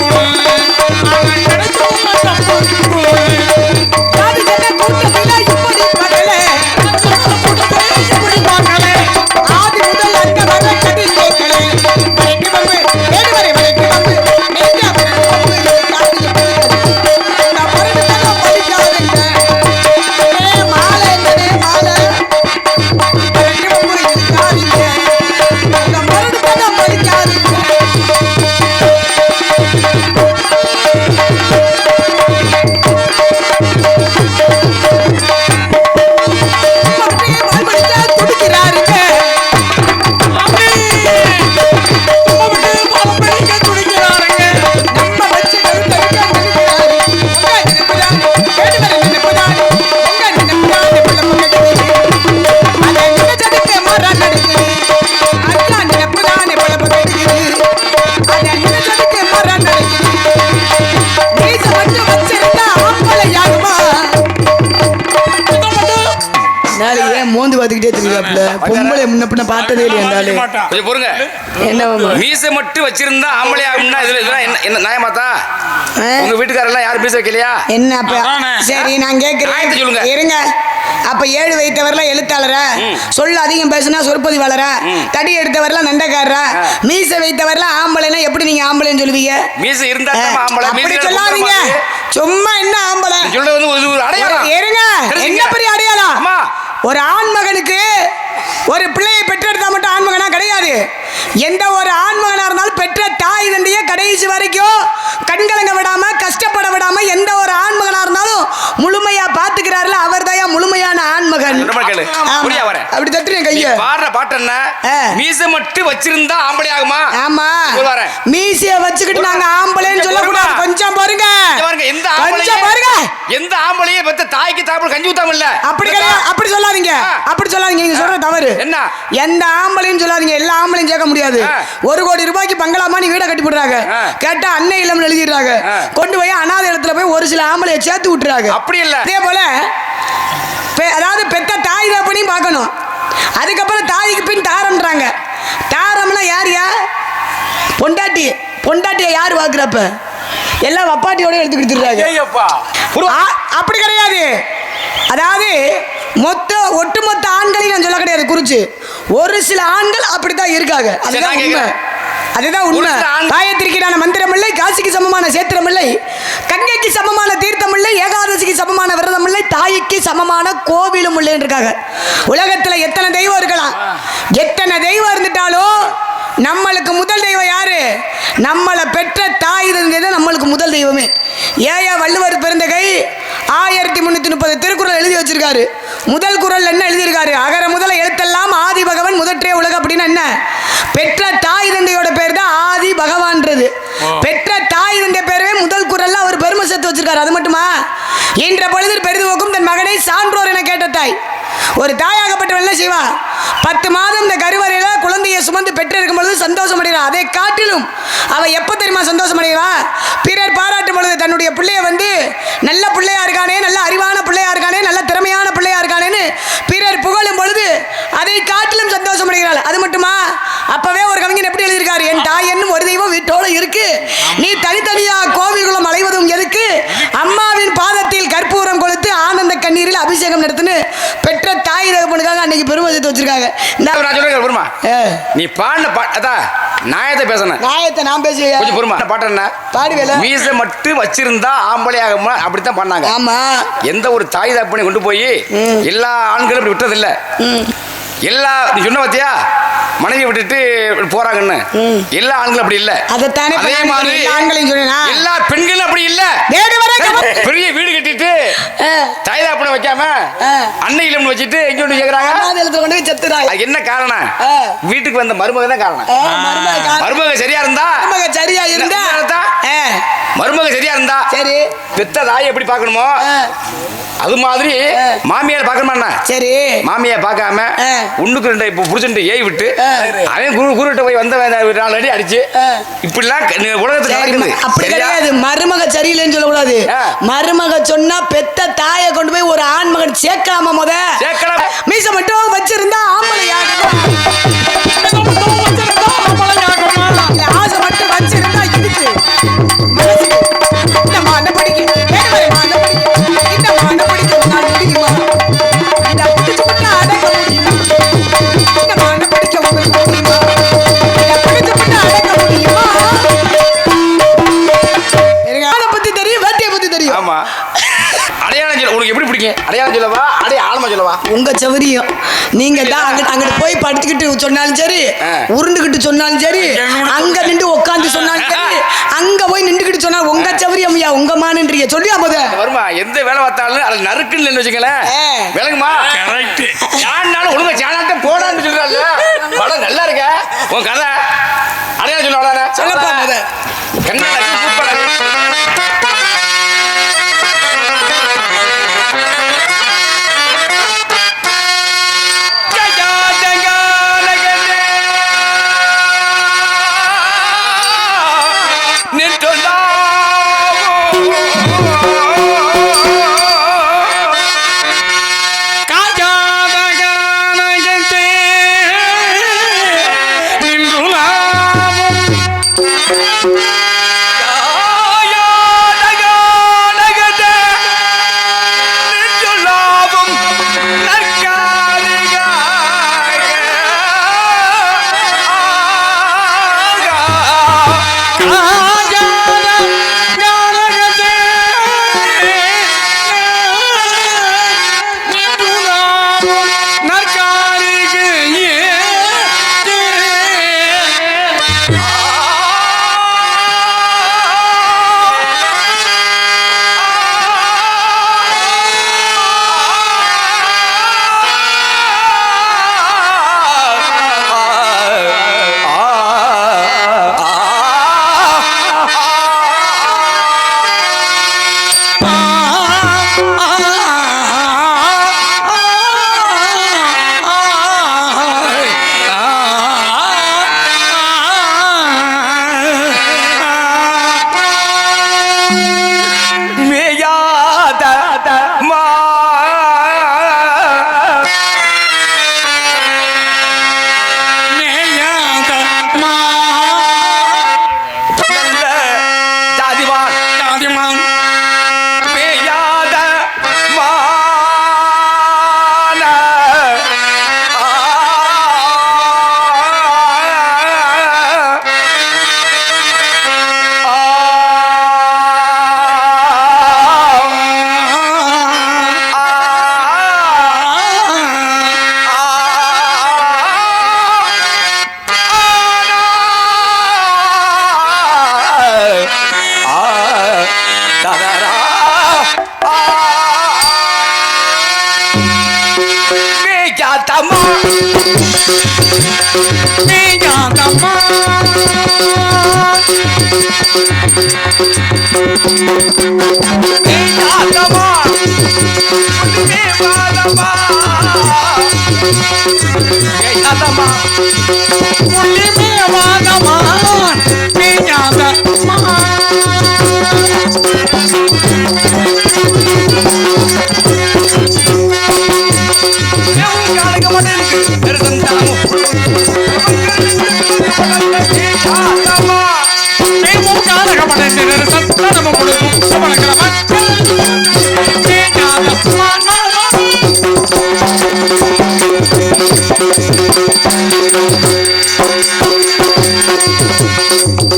மோந்து பார்த்துக்கிட்டே தெரியுதாப்புல பொம்பளை முன்ன பின்ன பார்த்ததே இல்லையா இருந்தாலும் கொஞ்சம் பொறுங்க என்ன மீசை மட்டும் வச்சிருந்தா ஆம்பளை ஆகும்னா இதெல்லாம் என்ன நியாயமாத்தா உங்க வீட்டுக்காரெல்லாம் யாரும் மீசை வைக்கலையா என்ன அப்ப சரி நான் கேட்கிறேன் சொல்லுங்க இருங்க அப்ப 7 வைத்தவர்லாம் எழுத்தாளரா சொல்ல அதிகம் பேசுனா சொற்பதிவாளரா தடி எடுத்தவர்லாம் நண்டக்காரரா மீசை வைத்தவர்லாம் ஆம்பளைனா எப்படி நீங்க ஆம்பளைன்னு சொல்லுவீங்க மீசை இருந்தா ஆம்பளை அப்படி சொல்லாதீங்க சும்மா என்ன ஆம்பளை சொல்றது ஒரு அடையாளம் இருங்க என்ன பெரிய அடையாளம் ஒரு ஆண்மகனுக்கு ஒரு பிள்ளையை பெற்றெடுத்தா மட்டும் ஆண்மகனா கிடையாது எந்த ஒரு ஆண்மகனா இருந்தாலும் பெற்ற தாய் தந்தைய கடைசி வரைக்கும் கண்கலங்க விடாம கஷ்டப்பட விடாம எந்த ஒரு ஆண்மகனா இருந்தாலும் முழுமையா பாத்துக்கிறாருல அவர் தான் முழுமையான ஆண்மகன் அப்படி தட்டுறேன் கைய பாடுற பாட்டு என்ன மீசை மட்டும் வச்சிருந்தா ஆம்பளை ஆகுமா ஆமா மீசைய வச்சுக்கிட்டு நாங்க ஆம்பளைன்னு சொல்லக்கூடாது கொஞ்சம் பாருங்க எந்த ஆம்பளையே பெத்த தாய்க்கு தாப்பல் கஞ்சி ஊத்தாம இல்ல அப்படி கிடையாது அப்படி சொல்லாதீங்க நீங்க சொல்றது தவறு என்ன எந்த ஆம்பளைன்னு சொல்லாதீங்க எல்லா ஆம்பளையும் சேர்க்க முடியாது 1 கோடி ரூபாய்க்கு பங்களா மாதிரி வீட கட்டி போடுறாங்க கேட்டா அன்னை இல்லம் எழுதிடுறாங்க கொண்டு போய் அனாதை இடத்துல போய் ஒரு சில ஆம்பளைய சேர்த்து விட்டுறாங்க அப்படி இல்ல அதே போல அதாவது பெத்த தாய் தகப்பனையும் பார்க்கணும் அதுக்கப்புறம் தாய்க்கு பின் தாரம்ன்றாங்க தாரம்னா யாரியா பொண்டாட்டிய யாரு பாக்குறப்ப எல்லாம் வப்பாட்டியோட எடுத்துக்கிட்டுறாங்க அப்படி கிடையாது அதாவது ஒட்டுமொத்த ஆண்களையும் நான் சொல்ல கிடையாது குறிச்சு ஒரு சில ஆண்கள் அப்படித்தான் இருக்காங்க அதுதான் உண்மை அதுதான் உண்மை. ஒரு சில ஆண் காயத்திற்கான மந்திரம் இல்லை, காசிக்கு சமமான சேத்திரம் இல்லை, கங்கைக்கு சமமான தீர்த்தம் இல்லை, ஏகாதசிக்கு சமமான விரதம் இல்லை, தாய்க்கு சமமான கோவிலும் இல்லை இருக்காங்க. உலகத்துல எத்தனை தெய்வம் இருக்கலாம், எத்தனை தெய்வம் இருந்துட்டாலும் நம்மளுக்கு முதல் தெய்வம் யாரு? நம்மளை பெற்ற தாய் இருந்தது நம்மளுக்கு முதல் தெய்வமே. ஏயா வள்ளுவர் பிறந்தகை 1330 திருக்குறள் எழுதி வச்சிருக்காரு. முதல் குறள் என்ன எழுதியிருக்காரு? அகர முதல எழுத்தெல்லாம் ஆதி பகவன் முதற்றே உலக. அப்படின்னு என்ன? பெற்ற தாய் தந்தையோட பேர் தான் ஆதி பகவான்றது. பெற்ற தாய் தந்தை பேரவே முதல் குறள்ல அவர் பெருமை சேர்த்து வச்சிருக்காரு. அது மட்டுமா, என்ற பொழுதில் பெரிது போக்கும் தன் மகனை சான்றோர் என கேட்ட தாய். ஒரு தாயாகப்பட்டவள் என்ன செய்வா? 10 மாதம் இந்த கருவறையில குழந்தையை சுமந்து பெற்றிருக்கும் பொழுது சந்தோஷம் அடைவா. அதை காட்டிலும் அவ எப்ப தெரியுமா சந்தோஷம் அடைவா? பிறர் பாராட்டும் பொழுது தன்னுடைய பிள்ளைய வந்து நல்ல பிள்ளையா இருக்கானே, நல்ல அறிவான பிள்ளையா இருக்கானே, நல்ல திறமையான பிள்ளையா இருக்கானேன்னு பிறர் புகழும் பொழுது அதை காட்டிலும் சந்தோஷம் அடைகிறாள். அது மட்டுமா, அப்பவே ஒரு கவிஞன் எப்படி எழுதியிருக்காரு? என் தாய் என்னும் ஒரு தெய்வம் வீட்டோட இருக்கு, நீ தனித்தனியா கோவில்குளம் அலைவதும் எதுக்கு, அம்மாவின் பாதத்தில் கற்பூரம் கொளுத்து ஆனந்த கண்ணீரில் அபிஷேகம் நடத்துன்னு பெற்ற தாய் தகப்பனுக்காக அன்னைக்கு பெருமை சேர்த்து வச்சிருக்காங்க. நான் சொல்றேன் பொறுமா, நீ பாடின அதான் நாயத்தை பேசணும். நாயத்தை நான் பேசுவேன். கொஞ்சம் பொறுமா. பாட்டு என்ன பாடுவேல மீசை மட்டும் வச்சிருந்தா ஆம்பளையாக அப்படித்தான் பண்ணாங்க. ஆமா, எந்த ஒரு தாய் தகப்பனை கொண்டு போய் எல்லா ஆண்களும் இப்படி விட்டது இல்ல. எல்லா நீ சொன்ன பாத்தியா, மனைவி விட்டுட்டு போறாங்கன்னு எல்லா ஆண்களும் அப்படி இல்ல. அதத்தானே அதே மாதிரி ஆண்களையும் சொன்னா எல்லா பெண்களும் அப்படி இல்ல. பெரிய வீடு கட்டிட்டு தாய் தகப்பனை வைக்காம அன்னை இல்லம்னு வச்சுட்டு எங்க ஒன்று கேக்குறாங்க, கொண்டு போய் செத்துறாங்க. அது என்ன காரணம்? வீட்டுக்கு வந்த மருமக தான் காரணம். மருமக சரியா இருந்தா, சரியா இருந்தா, மருமக சரியா இருந்தா சரி, பெத்த தாயை எப்படி பார்க்கணுமோ அது மாதிரி மாமியார் பார்க்கணுமா? சரி, மாமியார் பார்க்காம ஒண்ணுக்கு 2 இப்போ புடிச்சுட்டு ஏய் விட்டு அவன் குருட்ட போய் வந்த 4 அடி அடிச்சு இப்படிலாம் உலகத்துல நடக்குது. அப்படி கிடையாது. மருமக சரியில்லைன்னு சொல்லக்கூடாது. மருமக சொன்னா பெத்த தாயை கொண்டு போய் ஒரு ஆண் மகன் சேர்க்கலாமா? முத சேர்க்கலாம். மீச மட்டும் வச்சிருந்தா ஆம்பளையாக, ஆசை மட்டும் வச்சிருந்தா இதுக்கு இந்த மாண்ட படிக்க மாண்ட படிக்க இந்த மாண்ட படிக்க நான் முடியுமா? இதை பிடிச்சு பண்ண அடக்க முடியுமா? இந்த மாண்ட படிக்க உங்களுக்கு முடியுமா? இதை பிடிச்சு பண்ண அடக்க முடியுமா? அதை பத்தி தெரியும், வேட்டையை பத்தி தெரியும். ஆமா, அடையாளம் சொல்ல உனக்கு எப்படி பிடிக்கும்? அடையாளம் சொல்லவா, ஆழமா சொல்லவா? உங்க சௌரியம். நீங்க தான் அங்கிட்டு போய் படுத்துக்கிட்டு சொன்னாலும் சரி, உருண்டுகிட்டு சொன்னாலும் சரி, அங்க நின்று உட்காந்து சொன்னாலும் சரி, அங்க போய் நின்றுகிட்டு சொன்னா உங்க சௌரியம். உங்க மானன்றீங்க சொல்லியா போத வருமா? எந்த வேலை பார்த்தாலும் அது நறுக்குன்னு வச்சுக்கலேன், விளங்குமா? கரெக்ட். யாருனாலும் ஒழுங்கா சேனல்ட்ட போடான்னு சொல்றாங்க. படம் நல்லா இருக்க உன் கதை. அடையாளம் சொல்ல சொல்லப்பா போத கண்ணால சூப்பரா Thank you. மேயாதம்மா மேயாதம்மா மேயாதம்மா மேயாதம்மா புள்ளி மேயாதம்மா மேயாதம்மா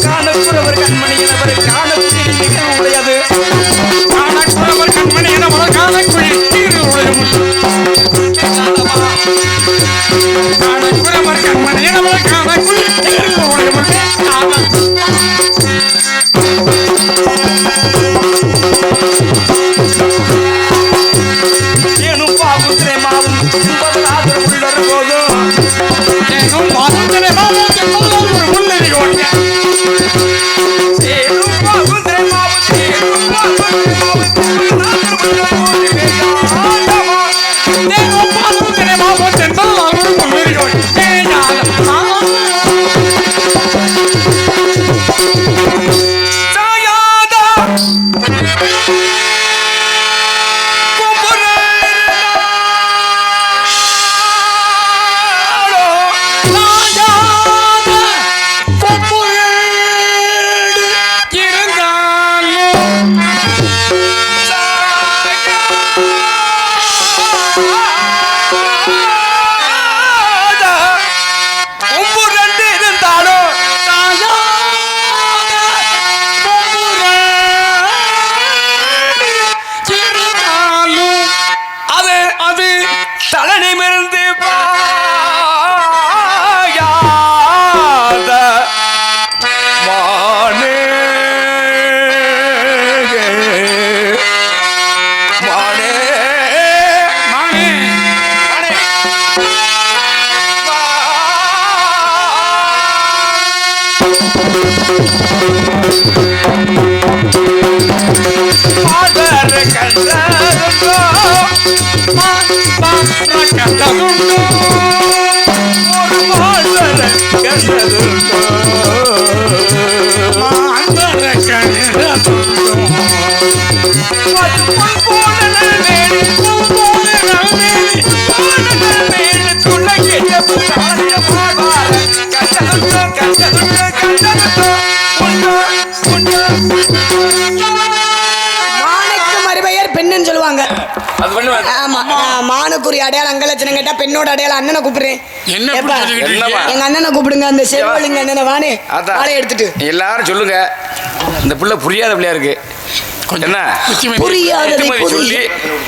காணப்புறவர் கண்மணியினவர் காணக்குழி உடையது காணப்புறவர் கண்மணியினவர் காணக்குழி உடையது காணப்புறவர் கண்மணியினவர் காணக்குழி உடையது ஏனும் பாபுத்திரை மாவும் ஆதரவு உள்ளது போதும் ஏனும் பாபுத்திரை மாவும் உள்ளது ஓட்ட ஏனும் பாபுத்திரை மாவும் ஏனும் பாபுத்திரை மாவும் ஏனும் பாபுத்திரை மாவும் உள்ளது தலைநிமிர்ந்து பாயாத மானே மானே மானே மானே மாதர கண்டோ கண்டதுண்டோ ஒரு மாதர கண்டதுண்டோ மாதர கண்டதுண்டோ போல வேடி போல வேடி துள்ள கேட்ட புத்தாய பாவார கண்டதுண்டோ கண்டதுண்டோ கண்டதுண்டோ உண்டோ உண்டோ மானுக்கு மறுபெயர் பெண்ணுன்னு சொல்லுவாங்க. அது பண்ணுவாங்க. ஆமா மானுக்குரிய அடையாளம் அங்கலட்சணம் கேட்டா பெண்ணோட அடையாளம் அண்ணனை கூப்பிடுறேன். ஏப்பா, எங்க அண்ணனை கூப்பிடுங்க. அந்த செல்வலிங்க அண்ணனை வானே வாழை எடுத்துட்டு எல்லாரும் சொல்லுங்க. இந்த புள்ள புரியாத பிள்ளையா இருக்கு. என்ன புரியாததை சொல்லி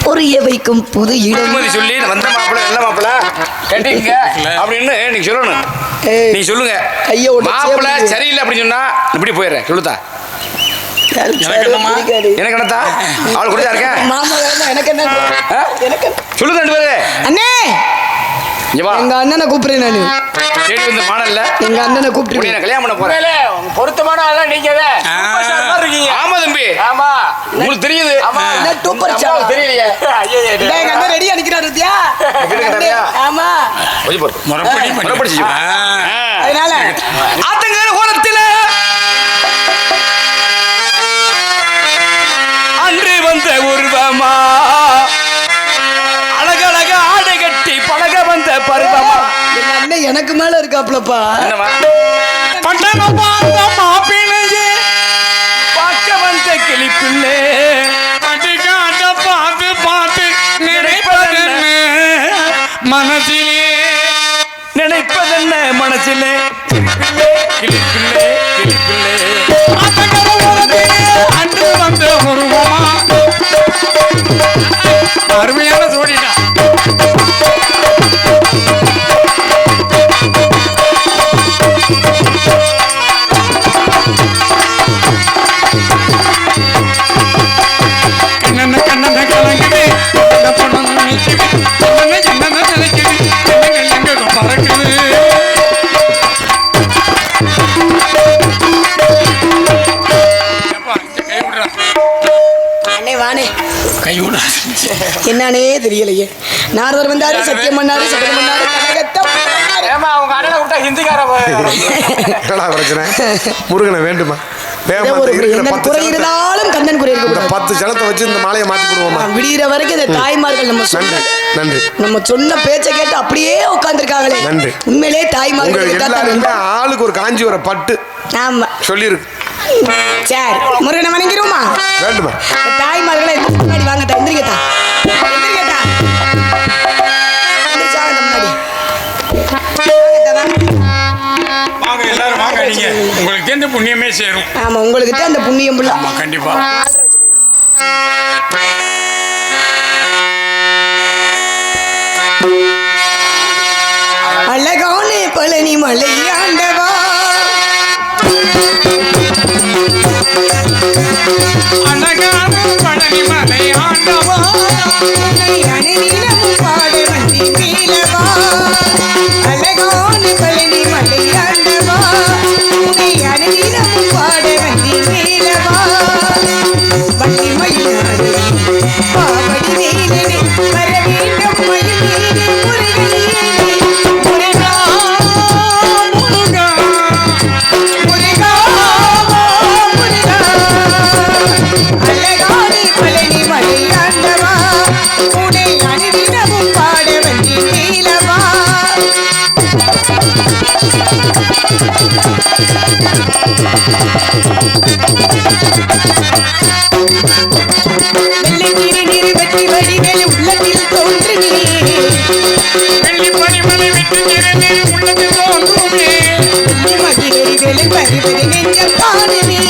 புரிய வைக்கும் புது இடம் சொல்லி வந்த மாப்பிள்ள நல்ல மாப்பிள்ள கட்டிங்க அப்படின்னு நீங்க சொல்லணும். நீ சொல்லுங்க மாப்பிள்ள சரியில்லை அப்படின்னு சொன்னா இப்படி போயிடுறேன். சொல்லுதா எனக்கு என்னத்தா அவள் குடிச்சா இருக்கேன் எனக்கு என்ன சொல்லுங்க ரெண்டு பேரு. அண்ணே எங்க அண்ணனை கூப்பிடுறேன். நானு தேடி வந்த மாடல்ல எங்க அண்ணனை கூப்பிட்டு நான் கல்யாணம் பண்ண போறேன். பொருத்தமான ஆளா நீங்க இருக்கீங்க. ஆமா தம்பி. ஆமா உங்களுக்கு தெரியுது. தெரியலையே. எங்க அண்ணன் ரெடியா நிக்கிறாரு. ஆமா முறைப்படி அதனால ஆத்தங்கர ஓரத்தில அன்று வந்த உருவமா அழகழக ஆடை கட்டி பழக வந்த பருவமா. எங்க அண்ணன் எனக்கு மேல இருக்காப்லப்பா. பார்க்க வந்த கிளிப்பிள்ளே பார்த்து பார்த்து நினைப்பதென்ன மனசிலே நினைப்பதென்ன மனசிலே கிளிப்பிள்ளே கிளிப்பிள்ளே கிளிப்பிள்ளே அன்று வந்த உருவமா அருமையான சோடிதான். வானே கை விட என்னன்னே தெரியலையே. நாரதர் வந்தாரு, சத்தியம் பண்ணாரு, சபதம் பண்ணாரு, கனகத்தம் பண்ணாரு. ஏமா அவங்க அண்ணனை விட்டா ஹிந்திக்கார என்னடா பிரச்சனை? முருகனை வேண்டுமா? ஏதோ ஒரு என்ன குறை இருந்தாலும் கண்ணன் குறை இருக்க கூடாது. 10 ஜனத்தை வச்சு இந்த மாலையை மாத்தி போடுவோமா? விடிகிற வரைக்கும் இந்த தாய்மார்கள் நம்ம நன்றி நன்றி. நம்ம சொன்ன பேச்சை கேட்டு அப்படியே உட்கார்ந்துருக்காங்களே. நன்றி. உண்மையிலே தாய்மார்கள் உங்களுக்கு எல்லாருமே ஆளுக்கு ஒரு காஞ்சிபுர பட்டு ஆமா சொல்லியிருக்கு. சரி, முருகனை வணங்கிருவோமா? வேண்டுமா? தாய்மார்களை முன்னாடி வாங்க. எந்திரிக்கத்தா, எந்திரிக்கத்தா, எந்திரிச்சா வாங்க முன்னாடி. வாங்க எல்லாரும் வாங்க. நீங்க உங்களுக்கு எந்த புண்ணியமே சேரும். ஆமா, உங்களுக்கு தான் அந்த புண்ணியம் புள்ள. ஆமா கண்டிப்பா. அழகான பழனி மலை ஆண்டவா, அழகான பழனி மலை ஆண்டவா, அணிநிலமும் பாட வந்தி மேலவா. அழகான பழனி மலை ஆண்டவா, உன்னை அணிநிலமும் பாட வந்தி மேலவா. வண்டி மயிலாடு பாவடி வேலனே, வர வேண்டும் மயிலேனே, முருகனே முருகா முருகா முருகா முருகா. அழகான பழனி மலை ஆண்டவா, உன்னை அணிதினமும் பாட வந்தி மேலவா. வெள்ளை திருநீர் வெற்றி வடிவேலு உள்ளத்தில் தோன்றுமே, வெள்ளி பனிமலை விட்டு திறந்து உள்ளத்தில் தோன்றுமே, மகிழை வேலு வருவது நெஞ்சம் காணுமே.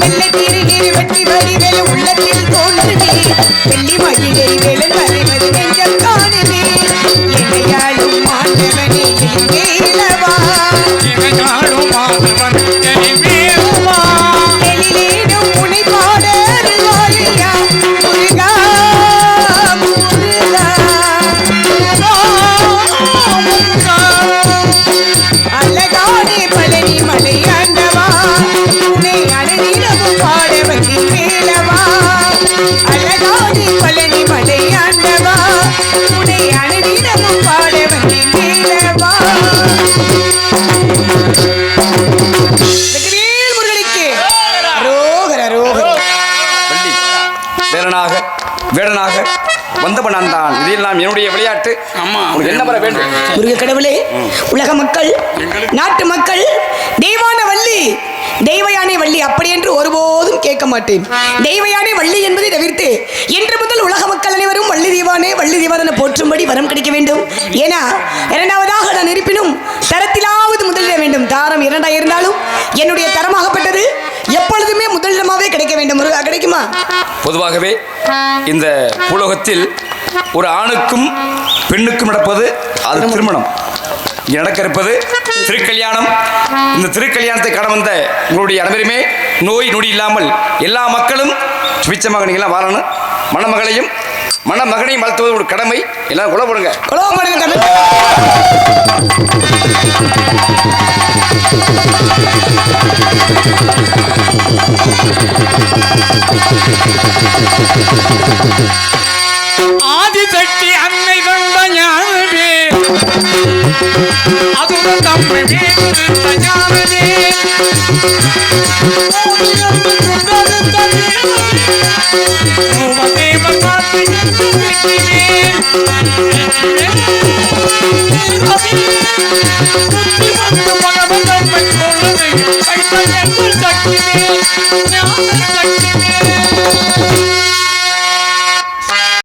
வெள்ளை திருநீர் வெற்றி வடிவேலு உள்ளத்தில் தோன்றுமே, வெள்ளி மகிழை வேலு வருவது நெஞ்சம் காணுமே. என்னையாளும் ஆண்டவனே எங்கேலவா, இவையாளும் மாதவன் எலிவேலுமா, எழிலேனும் உனை பாட அருள்வாயா. முருகா முருகா முருகா. அழகானே பழனி மலை ஆண்டவா, உன்னை அணிதினமும் பாட வந்தி மேலவா. அழகானே பழனி மலை ஆண்டவா, உன்னை அணிதினமும் பாட வந்தி மேலவா. வெற்றிவேல் முருகனுக்கு அரோகர் அரோகர். வள்ளி வேடனாக வேடனாக வந்தவன் நான் தான். இதெல்லாம் என்னுடைய விளையாட்டு. ஆமா. உனக்கு என்ன பெற வேண்டும்? முருக கடவுளே, உலக மக்கள், நாட்டு மக்கள் தெய்வான வள்ளி, தெய்வயானை வள்ளி அப்படி என்று ஒருபோதும் கேட்க மாட்டேன். தெய்வயானை வள்ளி என்பதை தவிர்த்து இன்று முதல் உலக மக்கள் அனைவரும் வள்ளி தெய்வானே வள்ளி தெய்வான போற்றும்படி வரம் கிடைக்க வேண்டும். ஏன்னா இரண்டாவதாக நான் இருப்பினும் தரத்திலாவது முதலிட வேண்டும். தாரம் இரண்டாக இருந்தாலும் என்னுடைய தரமாகப்பட்டது எப்பொழுதுமே முதலிடமாவே கிடைக்க வேண்டும். முருகா, கிடைக்குமா? பொதுவாகவே இந்த பூலோகத்தில் ஒரு ஆணுக்கும் பெண்ணுக்கும் நடப்பது அது திருமணம். இங்கே நடக்க இருப்பது திருக்கல்யாணம். இந்த திருக்கல்யாணத்தை காண வந்த உங்களுடைய அனைவருமே நோய் நொடி இல்லாமல் எல்லா மக்களும் சுபிச்சமாக நீங்களாம் வாழணும். மணமகளையும் மணமகனையும் வளர்த்துவது ஒரு கடமை. எல்லாரும் கொலை போடுங்க. கொலவப்படுங்க தமிழ். ஆதிசக்தி அன்னை தந்த ஞானமே, அதுவும் தம்மை வீட்டு ஞானமே, சக்தி